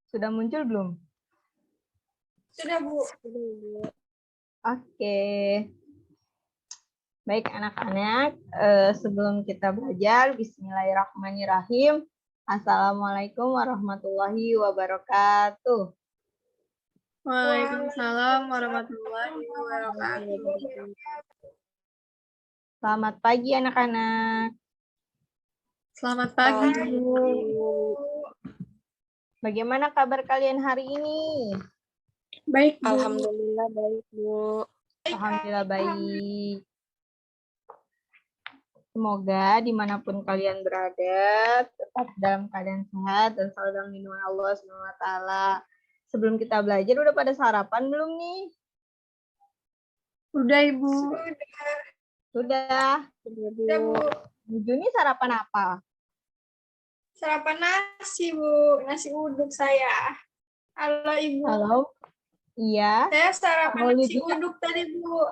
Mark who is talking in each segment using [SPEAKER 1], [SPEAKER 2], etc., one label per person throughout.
[SPEAKER 1] Sudah muncul belum?
[SPEAKER 2] Sudah, Bu.
[SPEAKER 1] Oke. Baik anak-anak, sebelum kita belajar, bismillahirrahmanirrahim. Assalamualaikum warahmatullahi wabarakatuh.
[SPEAKER 2] Waalaikumsalam warahmatullahi wabarakatuh.
[SPEAKER 1] Selamat pagi anak-anak.
[SPEAKER 2] Selamat pagi, Bu.
[SPEAKER 1] Bagaimana kabar kalian hari ini?
[SPEAKER 2] Baik, Bu.
[SPEAKER 3] Alhamdulillah baik, Bu.
[SPEAKER 1] Alhamdulillah baik. Semoga dimanapun kalian berada, tetap dalam keadaan sehat dan selalu dalam lindungan Allah SWT. Sebelum kita belajar, udah pada sarapan belum nih?
[SPEAKER 2] Udah, Ibu.
[SPEAKER 1] Sudah.
[SPEAKER 2] Udah, Bu.
[SPEAKER 1] Bu Juni sarapan apa?
[SPEAKER 2] Sarapan nasi, Bu. Nasi uduk saya. Halo, Ibu.
[SPEAKER 1] Halo? Iya.
[SPEAKER 2] Saya sarapan
[SPEAKER 1] Mau
[SPEAKER 2] nasi
[SPEAKER 1] juga?
[SPEAKER 2] uduk tadi, Bu.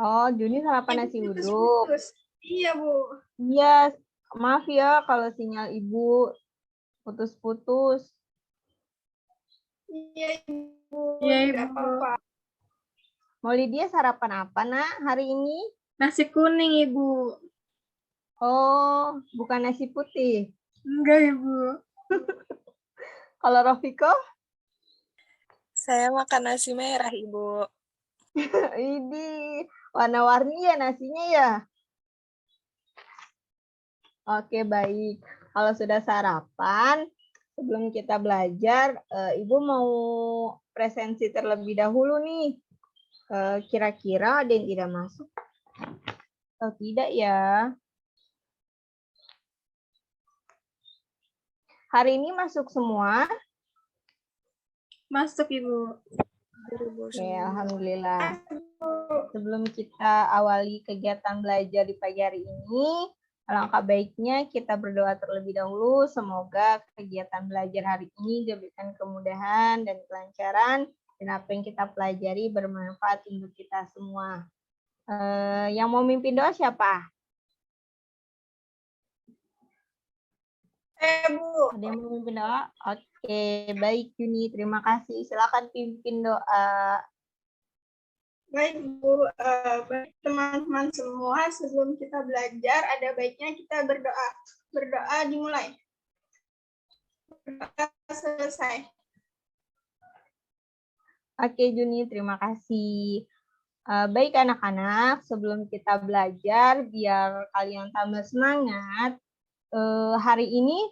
[SPEAKER 1] Oh, Juni sarapan nasi uduk.
[SPEAKER 2] Iya, Bu.
[SPEAKER 1] Iya, maaf ya kalau sinyal Ibu putus-putus.
[SPEAKER 2] Iya, Ibu.
[SPEAKER 3] Iya,
[SPEAKER 2] Tidak
[SPEAKER 3] Ibu.
[SPEAKER 2] apa-apa.
[SPEAKER 1] Mau Lydia sarapan apa, Nak, hari ini?
[SPEAKER 3] Nasi kuning, Ibu.
[SPEAKER 1] Oh, bukan nasi putih.
[SPEAKER 3] Enggak, Ibu.
[SPEAKER 1] Kalau Rofiko?
[SPEAKER 3] Saya makan nasi merah, Ibu.
[SPEAKER 1] Ini warna-warni ya nasinya ya? Oke, baik. Kalau sudah sarapan, sebelum kita belajar, Ibu mau presensi terlebih dahulu nih. Kira-kira ada yang tidak masuk atau tidak ya? Hari ini masuk semua?
[SPEAKER 3] Masuk, Ibu.
[SPEAKER 1] Oke, alhamdulillah. Sebelum kita awali kegiatan belajar di pagi hari ini, alangkah baiknya kita berdoa terlebih dahulu. Semoga kegiatan belajar hari ini diberikan kemudahan dan kelancaran, dan apa yang kita pelajari bermanfaat untuk kita semua. Yang mau mimpin doa siapa?
[SPEAKER 2] Bu.
[SPEAKER 1] Ada yang mau mimpin doa? Oke, baik Juni. Terima kasih. Silakan pimpin doa.
[SPEAKER 2] Baik, Bu. Baik, teman-teman semua, sebelum kita belajar, ada baiknya kita berdoa. Berdoa dimulai. Berdoa selesai.
[SPEAKER 1] Oke, Juni. Terima kasih. Baik anak-anak, sebelum kita belajar, biar kalian tambah semangat, hari ini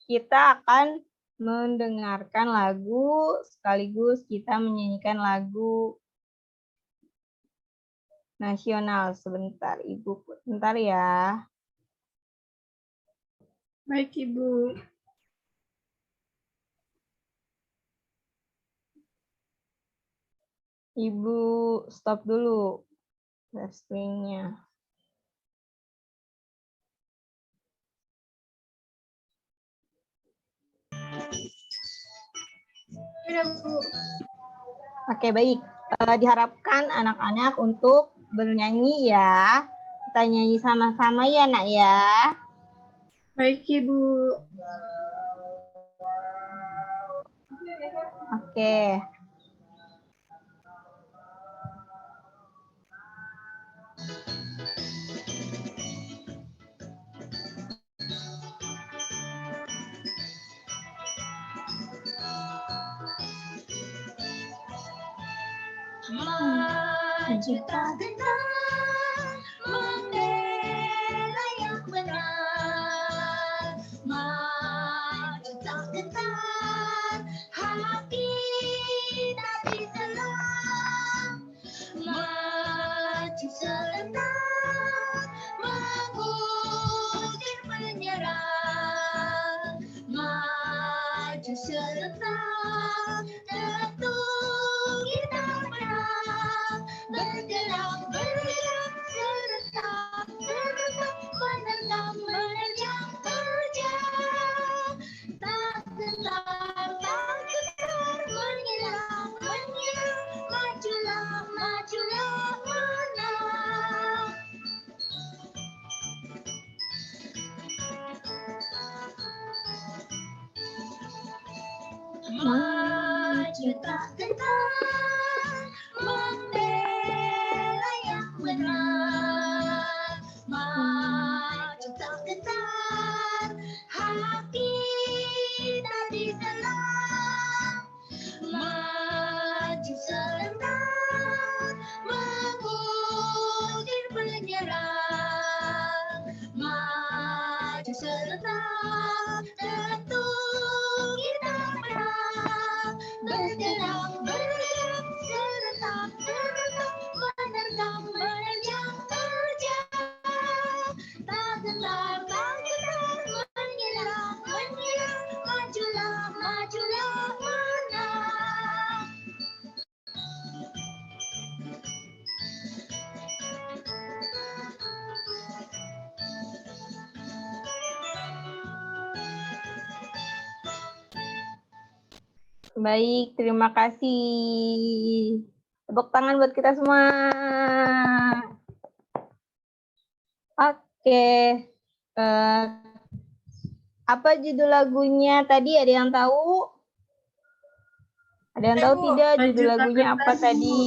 [SPEAKER 1] kita akan mendengarkan lagu, sekaligus kita menyanyikan lagu nasional. Sebentar, Ibu. Sebentar ya.
[SPEAKER 3] Baik, Ibu.
[SPEAKER 1] Ibu stop dulu streaming-nya.
[SPEAKER 2] Sudah, Bu.
[SPEAKER 1] Oke, baik. Diharapkan anak-anak untuk bernyanyi ya. Kita nyanyi sama-sama ya, Nak ya.
[SPEAKER 3] Baik, Ibu.
[SPEAKER 1] Oke.
[SPEAKER 4] Maju tak gentar, membela yang benar. Maju tak gentar, hati tak ditelan. Maju serentak, mengukir menyerang. Maju serentak, tentu kita menang. Bergerak, bergerak, serentak, serentak, menentang, menerjang, terjang. Tak gentar, tak gentar, menyerang, menyerang, majulah, majulah, menang. tak gentar membela yang benar. Maju tak gentar, hati tadi tenang. Maju serentak, mengukir penyerang. Maju serentak, tentu kita menang. Bergerak, bergerak, serentak, serentak, menerkam, menerjang, terjang. Tak gentar, menyerang, menyerang, majulah, majulah, menang.
[SPEAKER 1] Baik, terima kasih. Tepuk tangan buat kita semua. Oke. Apa judul lagunya tadi? Ada yang tahu? Ada yang tahu
[SPEAKER 2] Bu,
[SPEAKER 1] tidak judul
[SPEAKER 3] Maju tak
[SPEAKER 1] lagunya apa
[SPEAKER 3] gentar, Bu.
[SPEAKER 1] tadi?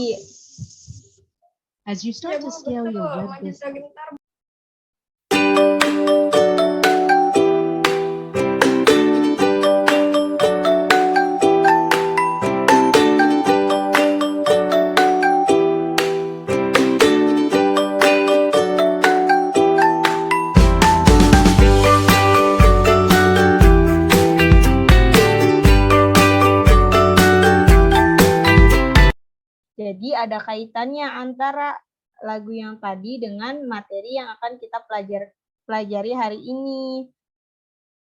[SPEAKER 5] As you
[SPEAKER 2] Ya,
[SPEAKER 5] start
[SPEAKER 2] Bu,
[SPEAKER 5] to scale
[SPEAKER 2] betul.
[SPEAKER 5] your web
[SPEAKER 2] Maju
[SPEAKER 5] business,
[SPEAKER 2] tak gentar.
[SPEAKER 1] Jadi ada kaitannya antara lagu yang tadi dengan materi yang akan kita pelajari hari ini,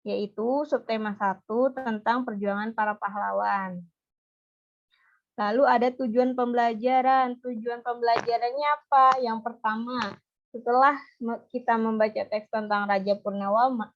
[SPEAKER 1] yaitu subtema 1 tentang perjuangan para pahlawan. Lalu ada tujuan pembelajaran. Tujuan pembelajarannya apa? Yang pertama, setelah kita membaca teks tentang Raja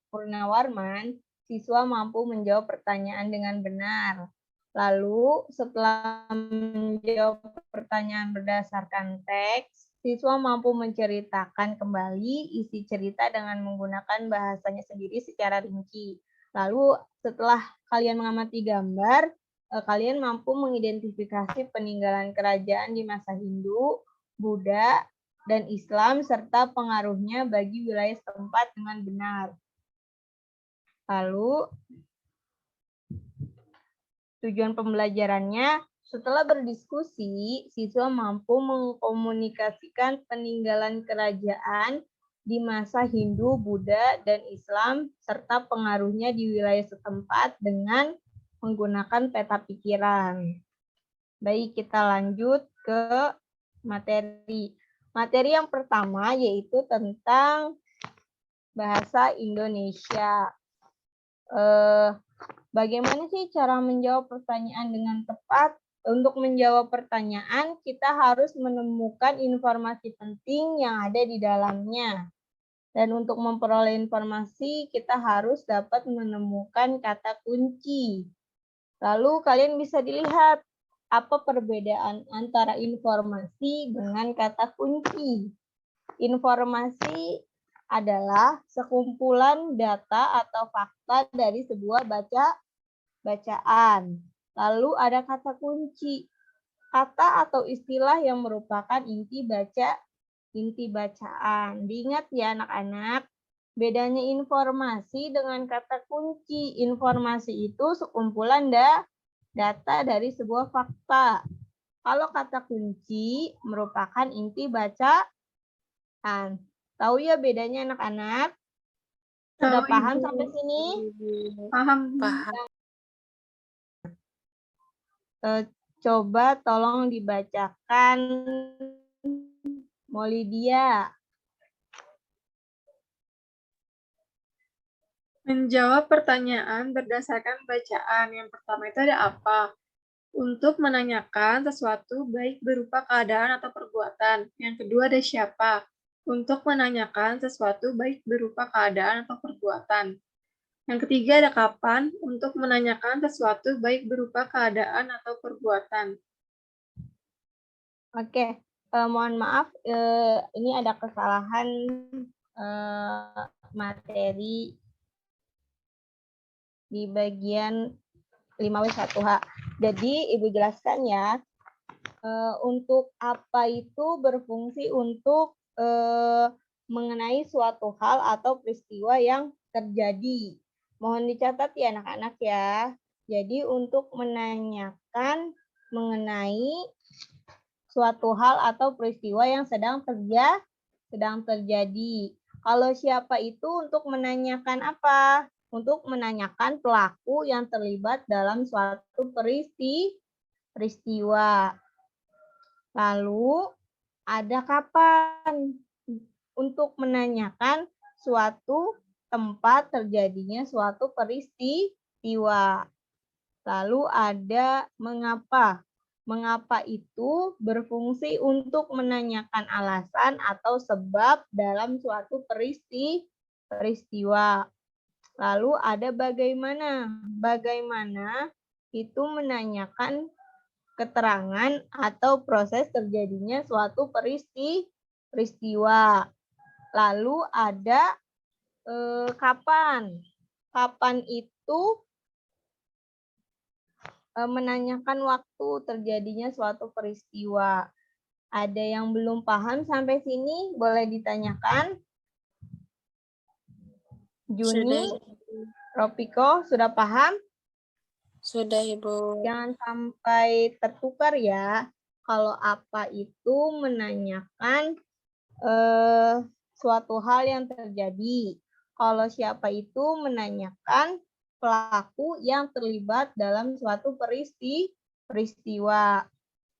[SPEAKER 1] Purnawarman, siswa mampu menjawab pertanyaan dengan benar. Lalu setelah menjawab pertanyaan berdasarkan teks, siswa mampu menceritakan kembali isi cerita dengan menggunakan bahasanya sendiri secara rinci. Lalu setelah kalian mengamati gambar, kalian mampu mengidentifikasi peninggalan kerajaan di masa Hindu, Buddha, dan Islam, serta pengaruhnya bagi wilayah setempat dengan benar. Lalu, tujuan pembelajarannya, setelah berdiskusi, siswa mampu mengkomunikasikan peninggalan kerajaan di masa Hindu, Buddha, dan Islam, serta pengaruhnya di wilayah setempat dengan menggunakan peta pikiran. Baik, kita lanjut ke materi. Materi yang pertama yaitu tentang bahasa Indonesia. Bagaimana sih cara menjawab pertanyaan dengan tepat? Untuk menjawab pertanyaan, kita harus menemukan informasi penting yang ada di dalamnya. Dan untuk memperoleh informasi, kita harus dapat menemukan kata kunci. Lalu kalian bisa dilihat apa perbedaan antara informasi dengan kata kunci. Informasi adalah sekumpulan data atau fakta dari sebuah bacaan. Lalu ada kata kunci, kata atau istilah yang merupakan inti bacaan. Diingat ya anak-anak, bedanya informasi dengan kata kunci. Informasi itu sekumpulan data dari sebuah fakta. Kalau kata kunci merupakan inti bacaan. Tahu ya bedanya anak-anak? Sudah
[SPEAKER 3] Tahu,
[SPEAKER 1] paham
[SPEAKER 3] Ibu.
[SPEAKER 1] sampai sini?
[SPEAKER 3] Paham, Bu. Paham.
[SPEAKER 1] Coba tolong dibacakan Maulidia.
[SPEAKER 3] Menjawab pertanyaan berdasarkan bacaan. Yang pertama itu ada apa? Untuk menanyakan sesuatu baik berupa keadaan atau perbuatan. Yang kedua ada siapa? Untuk menanyakan sesuatu baik berupa keadaan atau perbuatan. Yang ketiga ada kapan? Untuk menanyakan sesuatu baik berupa keadaan atau perbuatan.
[SPEAKER 1] Oke, mohon maaf, ini ada kesalahan materi di bagian 5W1H. Jadi Ibu jelaskan ya, untuk apa itu berfungsi untuk mengenai suatu hal atau peristiwa yang terjadi. Mohon dicatat ya anak-anak ya. Jadi untuk menanyakan mengenai suatu hal atau peristiwa yang sedang terjadi. Kalau siapa itu untuk menanyakan apa? Untuk menanyakan pelaku yang terlibat dalam suatu peristiwa. Lalu ada kapan? Untuk menanyakan suatu tempat terjadinya suatu peristiwa. Lalu ada mengapa? Mengapa itu berfungsi untuk menanyakan alasan atau sebab dalam suatu peristiwa. Lalu ada bagaimana? Bagaimana itu menanyakan keterangan atau proses terjadinya suatu peristiwa. Lalu ada kapan? Kapan itu menanyakan waktu terjadinya suatu peristiwa. Ada yang belum paham sampai sini? Boleh ditanyakan. Juni, Ropiko, sudah paham?
[SPEAKER 5] Sudah, Ibu.
[SPEAKER 1] Jangan sampai tertukar ya. Kalau apa itu menanyakan suatu hal yang terjadi. Kalau siapa itu menanyakan pelaku yang terlibat dalam suatu peristiwa.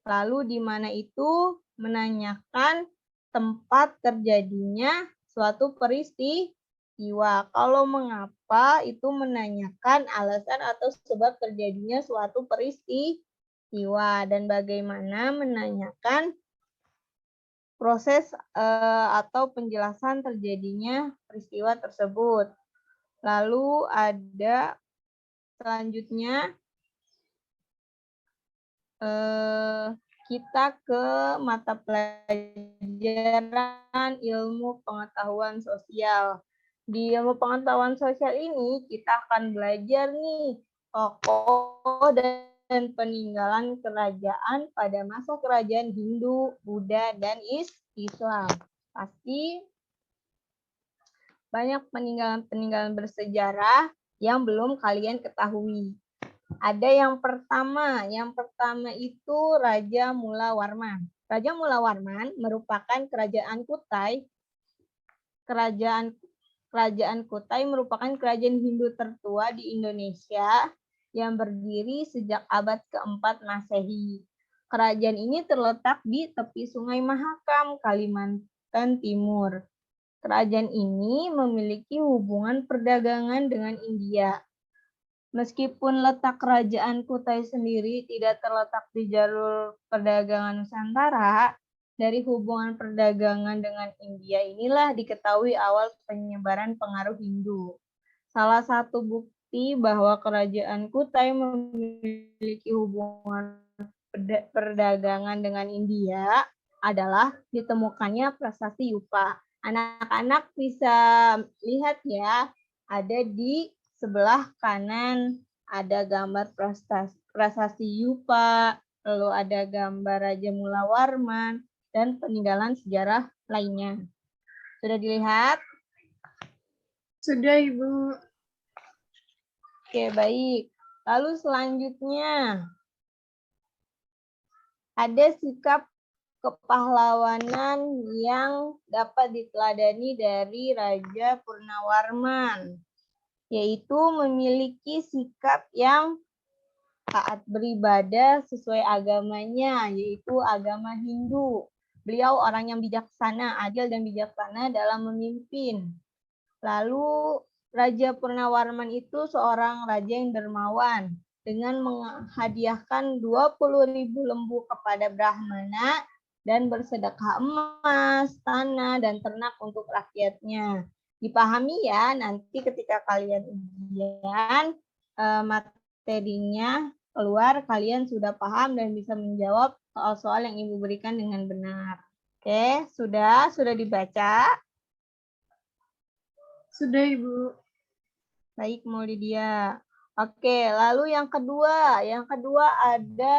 [SPEAKER 1] Lalu di mana itu menanyakan tempat terjadinya suatu peristiwa. Kalau mengapa itu menanyakan alasan atau sebab terjadinya suatu peristiwa. Dan bagaimana menanyakan proses atau penjelasan terjadinya peristiwa tersebut. Lalu ada selanjutnya kita ke mata pelajaran ilmu pengetahuan sosial. Di ilmu pengetahuan sosial ini kita akan belajar nih tokoh dan peninggalan kerajaan pada masa kerajaan Hindu, Buddha, dan Islam. Pasti banyak peninggalan-peninggalan bersejarah yang belum kalian ketahui. Ada yang pertama itu Raja Mula Warman. Raja Mula Warman merupakan kerajaan Kutai. Kerajaan Kutai merupakan kerajaan Hindu tertua di Indonesia yang berdiri sejak abad keempat Masehi. Kerajaan ini terletak di tepi Sungai Mahakam, Kalimantan Timur. Kerajaan ini memiliki hubungan perdagangan dengan India. Meskipun letak kerajaan Kutai sendiri tidak terletak di jalur perdagangan Nusantara, dari hubungan perdagangan dengan India inilah diketahui awal penyebaran pengaruh Hindu. Salah satu bukti bahwa kerajaan Kutai memiliki hubungan perdagangan dengan India adalah ditemukannya prasasti Yupa. Anak-anak bisa lihat ya, ada di sebelah kanan ada gambar prasasti Yupa, lalu ada gambar Raja Mula Warman, dan peninggalan sejarah lainnya. Sudah dilihat?
[SPEAKER 3] Sudah, Ibu.
[SPEAKER 1] Oke, baik. Lalu selanjutnya, ada sikap kepahlawanan yang dapat diteladani dari Raja Purnawarman, yaitu memiliki sikap yang taat beribadah sesuai agamanya, yaitu agama Hindu. Beliau orang yang bijaksana, adil dan bijaksana dalam memimpin. Lalu Raja Purnawarman itu seorang raja yang dermawan dengan menghadiahkan 20.000 lembu kepada Brahmana dan bersedekah emas, tanah, dan ternak untuk rakyatnya. Dipahami ya, nanti ketika kalian ujian, materinya keluar, kalian sudah paham dan bisa menjawab soal-soal yang Ibu berikan dengan benar. Oke, sudah dibaca?
[SPEAKER 3] Sudah, Ibu.
[SPEAKER 1] Baik, Maulidia. Oke, lalu yang kedua. Yang kedua ada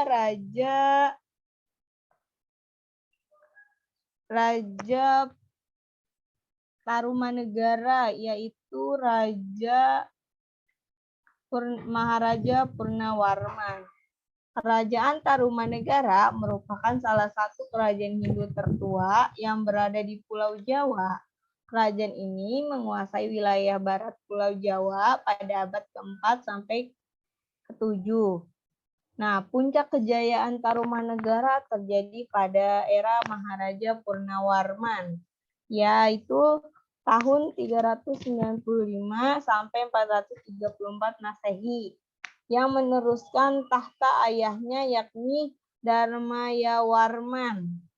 [SPEAKER 1] Raja Tarumanegara, yaitu Maharaja Purnawarman. Kerajaan Tarumanegara merupakan salah satu kerajaan Hindu tertua yang berada di Pulau Jawa. Kerajaan ini menguasai wilayah barat Pulau Jawa pada abad ke-4 sampai ke-7. Nah, puncak kejayaan Tarumanegara terjadi pada era Maharaja Purnawarman, yaitu tahun 395 sampai 434 Masehi, yang meneruskan tahta ayahnya yakni Dharmayawarman.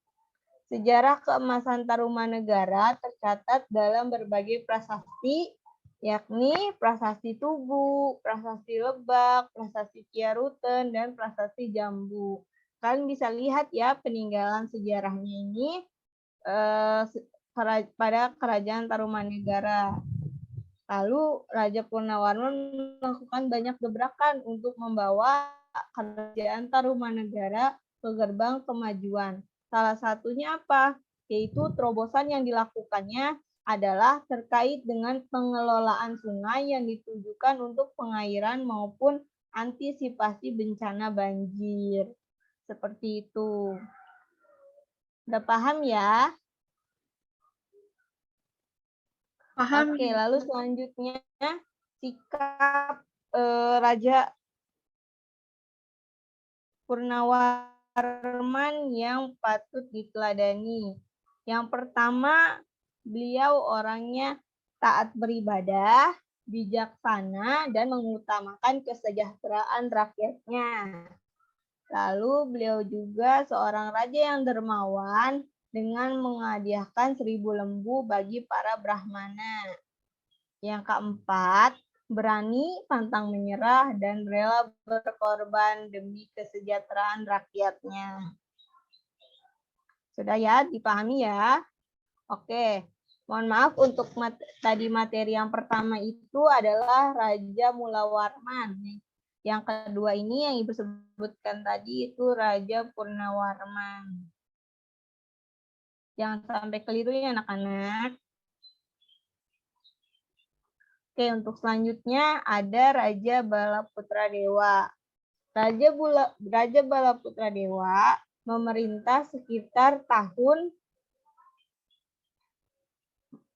[SPEAKER 1] Sejarah keemasan Tarumanegara tercatat dalam berbagai prasasti, yakni Prasasti Tugu, Prasasti Lebak, Prasasti Ciaruten, dan Prasasti Jambu. Kalian bisa lihat ya peninggalan sejarahnya ini pada kerajaan Tarumanegara. Lalu Raja Purnawarman melakukan banyak gebrakan untuk membawa kerajaan Tarumanegara ke gerbang kemajuan. Salah satunya apa? Yaitu terobosan yang dilakukannya adalah terkait dengan pengelolaan sungai yang ditujukan untuk pengairan maupun antisipasi bencana banjir. Seperti itu. Udah paham ya?
[SPEAKER 3] Paham?
[SPEAKER 1] Oke, lalu selanjutnya sikap Raja Purnawarman yang patut diteladani. Yang pertama, beliau orangnya taat beribadah, bijaksana, dan mengutamakan kesejahteraan rakyatnya. Lalu beliau juga seorang raja yang dermawan dengan menghadiahkan 1000 lembu bagi para brahmana. Yang keempat, berani, pantang menyerah, dan rela berkorban demi kesejahteraan rakyatnya. Sudah ya, dipahami ya? Oke, mohon maaf untuk tadi materi yang pertama itu adalah Raja Mulawarman. Yang kedua ini yang Ibu sebutkan tadi itu Raja Purnawarman. Jangan sampai keliru ya anak-anak. Oke, untuk selanjutnya ada Raja Balaputra Dewa. Raja Balaputra Dewa memerintah sekitar tahun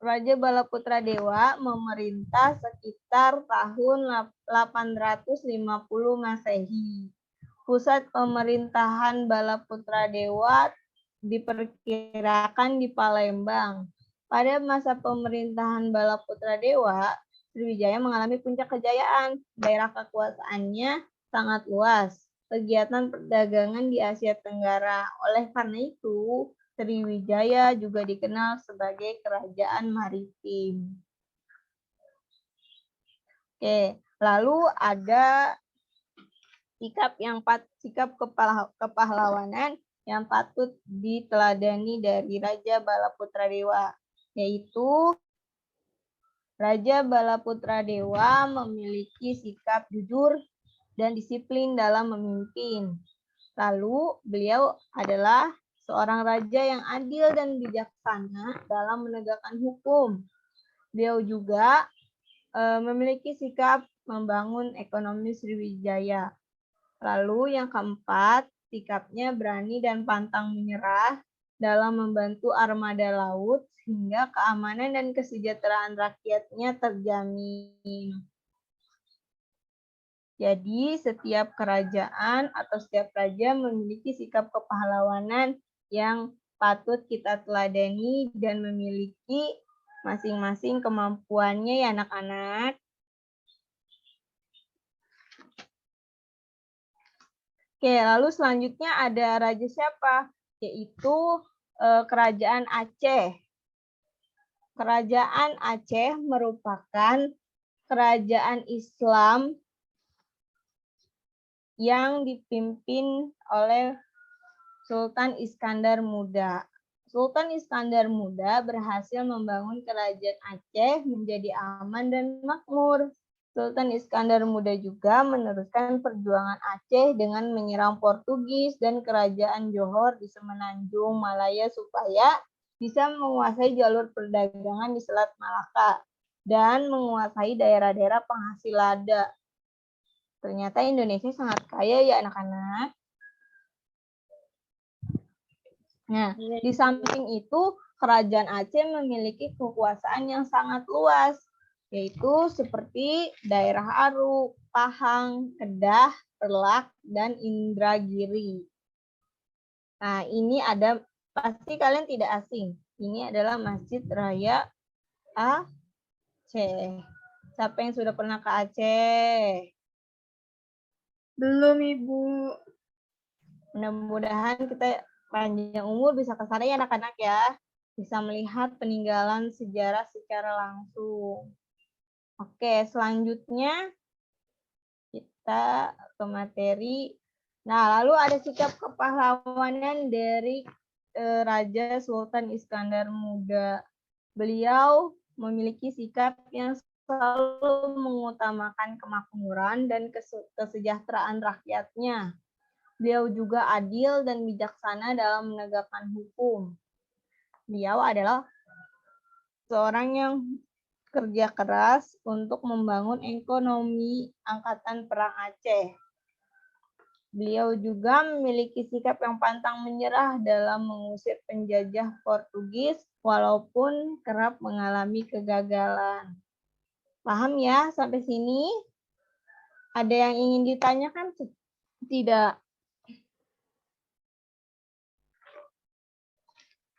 [SPEAKER 1] 850 Masehi. Pusat pemerintahan Balaputra Dewa diperkirakan di Palembang. Pada masa pemerintahan Balaputra Dewa, Sriwijaya mengalami puncak kejayaan. Daerah kekuasaannya sangat luas. Kegiatan perdagangan di Asia Tenggara. Oleh karena itu, Sriwijaya juga dikenal sebagai kerajaan maritim. Oke, lalu ada sikap kepahlawanan yang patut diteladani dari Raja Balaputra Dewa, yaitu Raja Balaputra Dewa memiliki sikap jujur dan disiplin dalam memimpin. Lalu beliau adalah seorang raja yang adil dan bijaksana dalam menegakkan hukum. Beliau juga memiliki sikap membangun ekonomi Sriwijaya. Lalu yang keempat, sikapnya berani dan pantang menyerah dalam membantu armada laut sehingga keamanan dan kesejahteraan rakyatnya terjamin. Jadi setiap kerajaan atau setiap raja memiliki sikap kepahlawanan yang patut kita teladani dan memiliki masing-masing kemampuannya ya anak-anak. Oke, lalu selanjutnya ada raja siapa? Yaitu Kerajaan Aceh. Kerajaan Aceh merupakan kerajaan Islam yang dipimpin oleh Sultan Iskandar Muda. Sultan Iskandar Muda berhasil membangun kerajaan Aceh menjadi aman dan makmur. Sultan Iskandar Muda juga meneruskan perjuangan Aceh dengan menyerang Portugis dan kerajaan Johor di Semenanjung Malaya supaya bisa menguasai jalur perdagangan di Selat Malaka dan menguasai daerah-daerah penghasil lada. Ternyata Indonesia sangat kaya ya anak-anak. Nah, di samping itu kerajaan Aceh memiliki kekuasaan yang sangat luas, yaitu seperti daerah Aruk, Pahang, Kedah, Perlak, dan Indragiri. Nah, ini ada, pasti kalian tidak asing. Ini adalah Masjid Raya Aceh. Siapa yang sudah pernah ke Aceh?
[SPEAKER 3] Belum, Ibu.
[SPEAKER 1] Mudah-mudahan kita panjang umur bisa ke sana ya anak-anak ya. Bisa melihat peninggalan sejarah secara langsung. Oke, selanjutnya kita ke materi. Nah, lalu ada sikap kepahlawanan dari Raja Sultan Iskandar Muda. Beliau memiliki sikap yang selalu mengutamakan kemakmuran dan kesejahteraan rakyatnya. Beliau juga adil dan bijaksana dalam menegakkan hukum. Beliau adalah seorang yang kerja keras untuk membangun ekonomi Angkatan Perang Aceh. Beliau juga memiliki sikap yang pantang menyerah dalam mengusir penjajah Portugis walaupun kerap mengalami kegagalan. Paham ya sampai sini? Ada yang ingin ditanyakan? Tidak.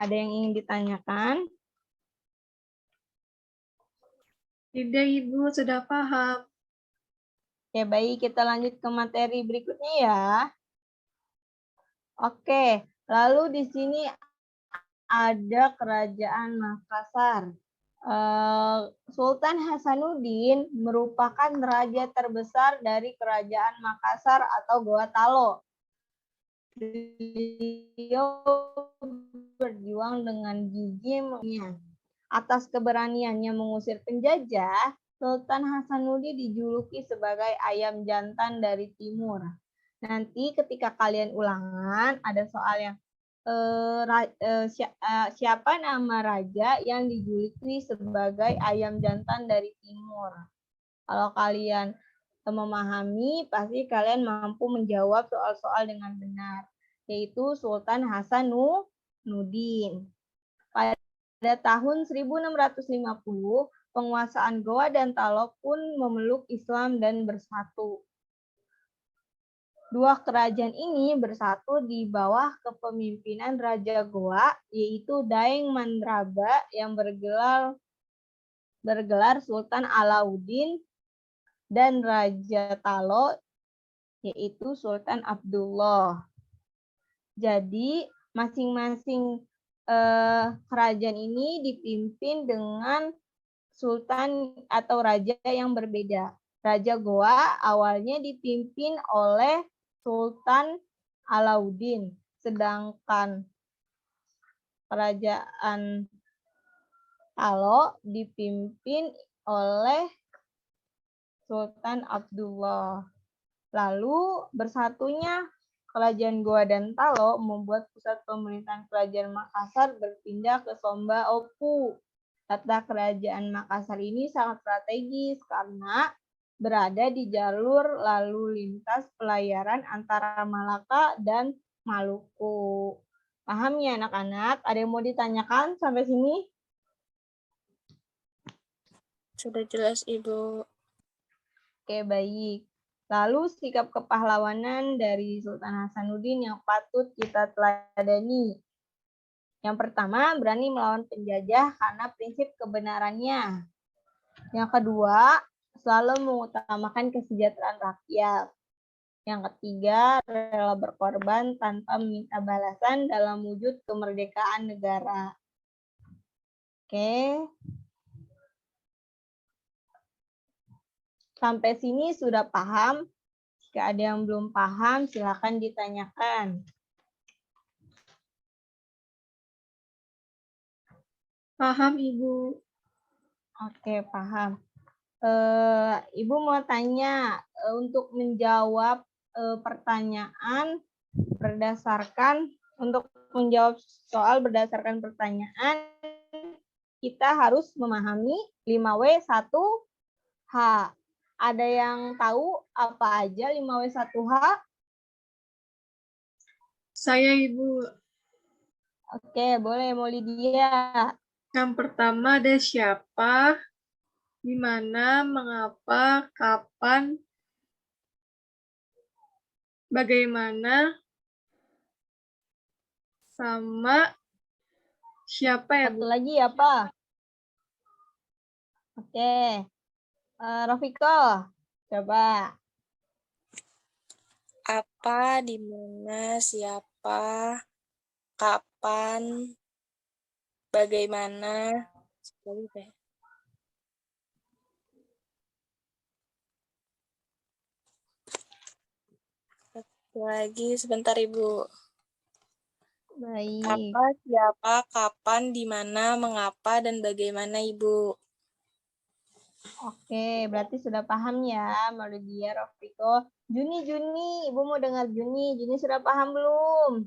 [SPEAKER 1] Ada yang ingin ditanyakan?
[SPEAKER 3] Tidak, Ibu, sudah paham.
[SPEAKER 1] Oke, baik. Kita lanjut ke materi berikutnya ya. Oke, lalu di sini ada Kerajaan Makassar. Sultan Hasanuddin merupakan raja terbesar dari Kerajaan Makassar atau Goa Talo. Beliau berjuang dengan gigih atas keberaniannya mengusir penjajah. Sultan Hasanuddin dijuluki sebagai ayam jantan dari timur. Nanti ketika kalian ulangan ada soal yang siapa nama raja yang dijuluki sebagai ayam jantan dari timur. Kalau kalian memahami, pasti kalian mampu menjawab soal-soal dengan benar, yaitu Sultan Hasanuddin. Pada tahun 1650, penguasaan Goa dan Talo pun memeluk Islam dan bersatu. Dua kerajaan ini bersatu di bawah kepemimpinan Raja Goa, yaitu Daeng Mandraba yang bergelar Sultan Alauddin, dan Raja Talo, yaitu Sultan Abdullah. Jadi, masing-masing kerajaan ini dipimpin dengan sultan atau raja yang berbeda. Raja Goa awalnya dipimpin oleh Sultan Alauddin, sedangkan kerajaan Talo dipimpin oleh Sultan Abdullah. Lalu bersatunya Kerajaan Goa dan Talo membuat pusat pemerintahan Kerajaan Makassar berpindah ke Somba Opu. Letak Kerajaan Makassar ini sangat strategis karena berada di jalur lalu lintas pelayaran antara Malaka dan Maluku. Paham ya anak-anak? Ada yang mau ditanyakan sampai sini?
[SPEAKER 5] Sudah jelas, Ibu.
[SPEAKER 1] Oke, baik. Lalu sikap kepahlawanan dari Sultan Hasanuddin yang patut kita teladani. Yang pertama, berani melawan penjajah karena prinsip kebenarannya. Yang kedua, selalu mengutamakan kesejahteraan rakyat. Yang ketiga, rela berkorban tanpa meminta balasan dalam wujud kemerdekaan negara. Oke. Sampai sini sudah paham? Jika ada yang belum paham, silakan ditanyakan.
[SPEAKER 3] Paham, Ibu.
[SPEAKER 1] Oke, paham. Ibu mau tanya untuk menjawab pertanyaan untuk menjawab soal berdasarkan pertanyaan, kita harus memahami 5W1H. Ada yang tahu apa aja 5W1H?
[SPEAKER 3] Saya, Ibu.
[SPEAKER 1] Oke, boleh Maulidia.
[SPEAKER 3] Yang pertama ada siapa, di mana, mengapa, kapan, bagaimana, sama siapa ya,
[SPEAKER 1] Satu
[SPEAKER 3] Bu?
[SPEAKER 1] lagi apa? Oke. Rofiko, coba.
[SPEAKER 5] Apa, di mana, siapa, kapan, bagaimana, satu lagi apa ya? Satu lagi, sebentar Ibu.
[SPEAKER 1] Baik.
[SPEAKER 5] Apa, siapa, kapan, di mana, mengapa, dan bagaimana Ibu.
[SPEAKER 1] Oke, berarti sudah paham ya, Maulidia, Rofiko. Juni, Ibu mau dengar Juni. Juni sudah paham belum?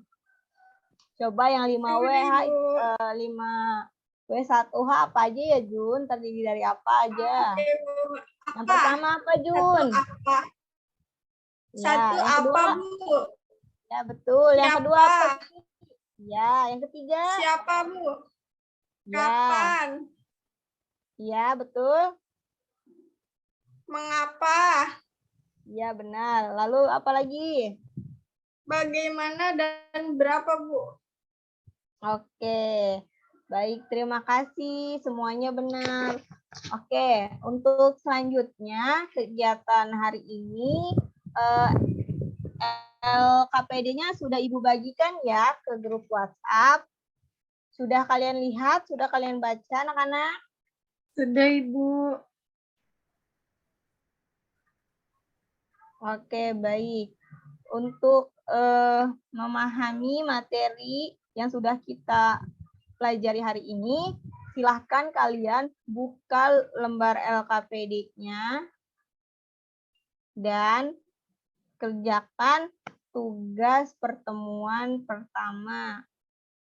[SPEAKER 1] Coba yang 5W1H apa aja ya, Jun? Terdiri dari apa aja? Yang pertama apa, Jun?
[SPEAKER 2] Apa?
[SPEAKER 1] Ya,
[SPEAKER 2] Satu
[SPEAKER 1] yang kedua?
[SPEAKER 2] apa, Bu?
[SPEAKER 1] Ya, betul. Yang
[SPEAKER 2] Siapa?
[SPEAKER 1] kedua apa? Ya, yang ketiga?
[SPEAKER 2] Siapa, Bu?
[SPEAKER 1] Ya.
[SPEAKER 2] Kapan?
[SPEAKER 1] Ya, betul.
[SPEAKER 2] Mengapa?
[SPEAKER 1] Ya, benar. Lalu apa lagi?
[SPEAKER 2] Bagaimana dan berapa, Bu?
[SPEAKER 1] Oke. Baik, terima kasih. Semuanya benar. Oke, untuk selanjutnya kegiatan hari ini LKPD-nya sudah Ibu bagikan ya ke grup WhatsApp. Sudah kalian lihat, sudah kalian baca anak-anak?
[SPEAKER 3] Sudah, Ibu.
[SPEAKER 1] Oke, baik. Untuk memahami materi yang sudah kita pelajari hari ini, silahkan kalian buka lembar LKPD-nya dan kerjakan tugas pertemuan pertama.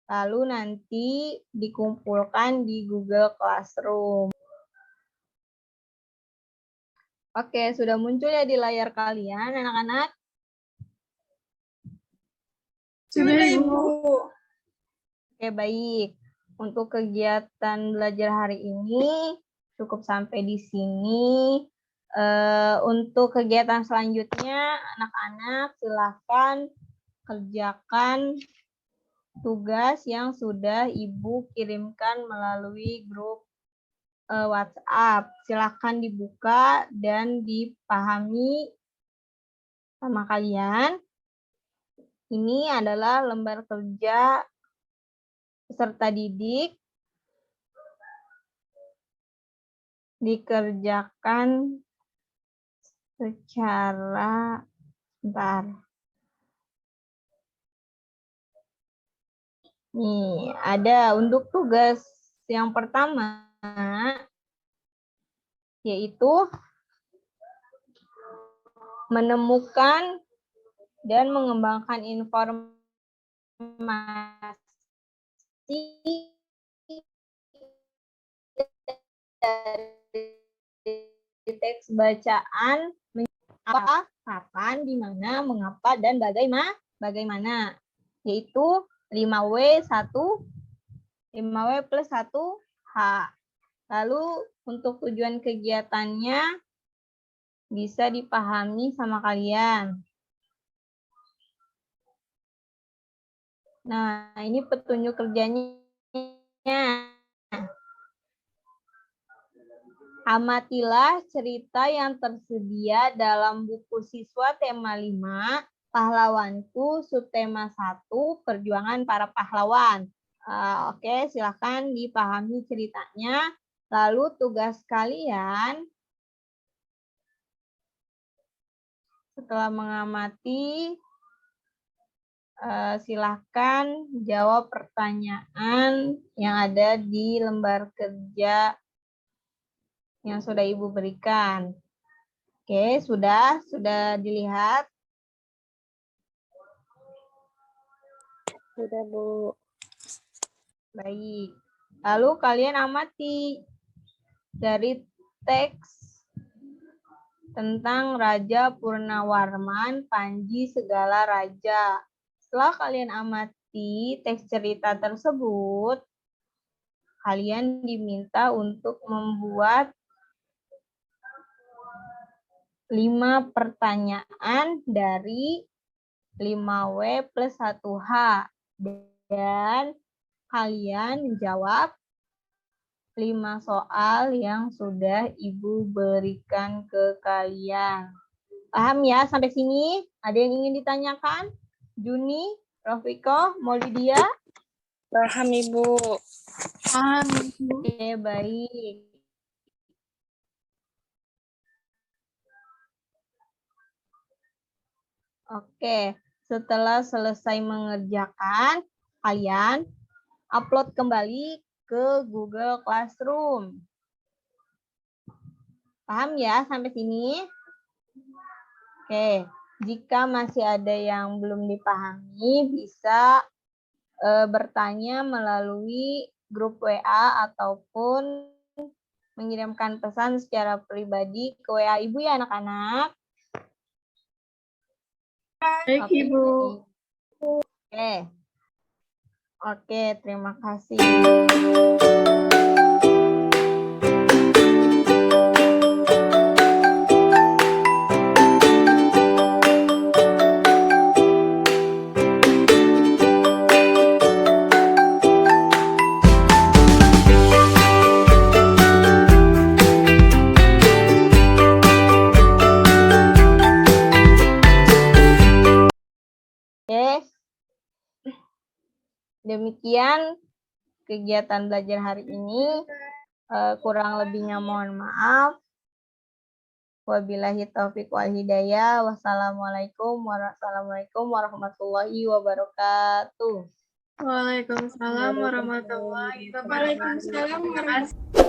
[SPEAKER 1] Lalu nanti dikumpulkan di Google Classroom. Oke, sudah muncul ya di layar kalian, anak-anak?
[SPEAKER 3] Sudah, Ibu.
[SPEAKER 1] Oke, baik. Untuk kegiatan belajar hari ini cukup sampai di sini. Untuk kegiatan selanjutnya, anak-anak silahkan kerjakan tugas yang sudah Ibu kirimkan melalui grup WhatsApp. Silahkan dibuka dan dipahami sama kalian. Ini adalah lembar kerja peserta didik. Dikerjakan secara bentar. Nih, ada untuk tugas yang pertama yaitu menemukan dan mengembangkan informasi dari teks bacaan apa, kapan, di mana, mengapa, dan bagaimana. Yaitu 5W plus 1H. Lalu untuk tujuan kegiatannya bisa dipahami sama kalian. Nah, ini petunjuk kerjanya. Amatilah cerita yang tersedia dalam buku siswa tema 5, Pahlawanku, subtema 1, Perjuangan Para Pahlawan. Oke, silakan dipahami ceritanya. Lalu tugas kalian setelah mengamati, silahkan jawab pertanyaan yang ada di lembar kerja yang sudah Ibu berikan. Oke, sudah dilihat?
[SPEAKER 5] Sudah, Bu.
[SPEAKER 1] Baik. Lalu kalian amati dari teks tentang Raja Purnawarman, Panji Segala Raja. Setelah kalian amati teks cerita tersebut, kalian diminta untuk membuat 5 pertanyaan dari 5W plus 1H. Dan kalian menjawab 5 soal yang sudah Ibu berikan ke kalian. Paham ya sampai sini? Ada yang ingin ditanyakan? Juni, Rofiko, Maulidia?
[SPEAKER 5] Paham, Ibu.
[SPEAKER 1] Oke, baik. Oke, setelah selesai mengerjakan, kalian upload kembali ke Google Classroom. Paham ya sampai sini? Oke, jika masih ada yang belum dipahami, bisa bertanya melalui grup WA ataupun mengirimkan pesan secara pribadi ke WA Ibu ya anak-anak.
[SPEAKER 3] Baik, Ibu.
[SPEAKER 1] Oke, terima kasih. Oke. Demikian kegiatan belajar hari ini. Kurang lebihnya mohon maaf. Wabillahi taufiq wal hidayah. Wassalamualaikum warahmatullahi wabarakatuh.
[SPEAKER 3] Waalaikumsalam warahmatullahi wabarakatuh.
[SPEAKER 2] Waalaikumsalam
[SPEAKER 3] Terima kasih.